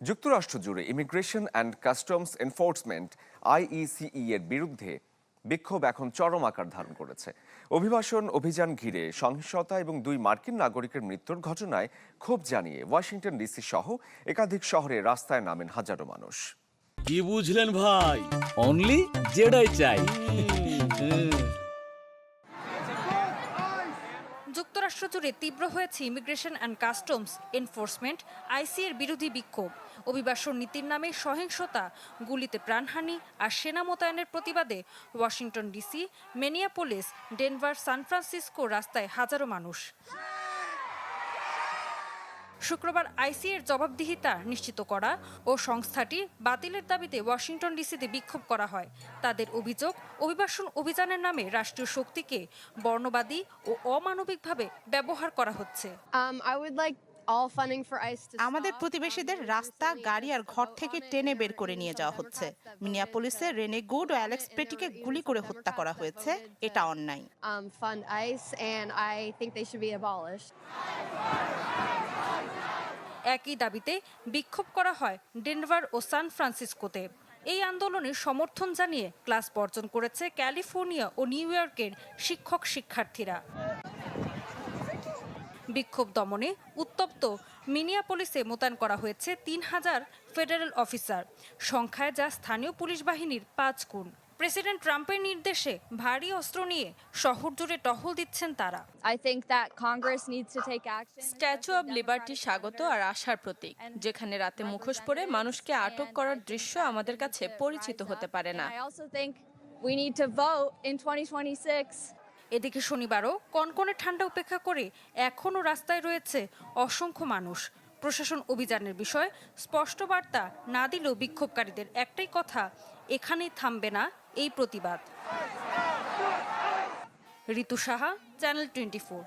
যুক্তরাষ্ট্র জুড়ে immigration and customs enforcement আইইসিই এর বিরুদ্ধে বিক্ষোভ এখন চরম আকার ধারণ করেছে। অভিবাসন অভিযান ঘিরে সহিংসতা এবং 2 মার্কিন নাগরিকের মৃত্যুর ঘটনায় ক্ষোভ জানিয়ে ওয়াশিংটন ডিসি সহ একাধিক শহরে রাস্তায় নামেন হাজারো মানুষ। কি বুঝলেন ভাই? অনলি যেটাই চাই। যুক্তরাষ্ট্র জুড়ে তীব্র হয়েছে ইমিগ্রেশন অ্যান্ড কাস্টমস এনফোর্সমেন্ট আইসি এর বিরোধী বিক্ষোভ। অভিবাসন নীতির নামে সহিংসতা, গুলিতে প্রাণহানি আর সেনা মোতায়েনের প্রতিবাদে Washington DC, Minneapolis, Denver, San Francisco রাস্তায় হাজারো মানুষ। শুক্রবার আইসি এর জবাবদিহিতা নিশ্চিত করা ও সংস্থাটি বাতিলের দাবিতে ওয়াশিংটন ডিসিতে বিক্ষোভ করা হয়। তাদের অভিযোগ, অভিবাসন অভিযানের নামে রাষ্ট্রীয় শক্তিকে বর্ণবাদী ও অমানবিকভাবে ব্যবহার করা হচ্ছে। আমাদের প্রতিবেশীদের রাস্তা, গাড়ি আর ঘর থেকে টেনে বের করে নিয়ে যাওয়া হচ্ছে। মিনিয়াপোলিসে রেনে গুড ও অ্যালেক্স পেটিকে গুলি করে হত্যা করা হয়েছে। এটা অন্যায়। একই দাবিতে বিক্ষোভ করা হয় ডেনভার ও সান ফ্রান্সিসকোতে। এই আন্দোলনের সমর্থন জানিয়ে ক্লাস বর্জন করেছে ক্যালিফোর্নিয়া ও নিউ ইয়র্কের শিক্ষক শিক্ষার্থীরা। বিক্ষোভ দমনে উত্তপ্ত মিনিয়াপোলিসে মোতায়েন করা হয়েছে 3000 ফেডারেল অফিসার, সংখ্যায় যা স্থানীয় পুলিশ বাহিনীর 5 গুণ। প্রেসিডেন্ট ট্রাম্পের নির্দেশে ভারী অস্ত্র নিয়ে শহর জুড়ে টহল দিচ্ছেন তারা। স্ট্যাচু অব লিবার্টি স্বাগত আর আশার প্রতীক, যেখানে রাতে মুখোশ পরে মানুষকে আটক করার দৃশ্য আমাদের কাছে পরিচিত হতে পারে না। এদিকে শনিবারও কনকনে ঠান্ডা উপেক্ষা করে এখনও রাস্তায় রয়েছে অসংখ্য মানুষ। প্রশাসন অভিযানের বিষয়ে স্পষ্ট বার্তা না দিলেও বিক্ষোভকারীদের একটাই কথা, এখানেই থামবে না এই প্রতিবাদ। ঋতু সাহা, চ্যানেল 24।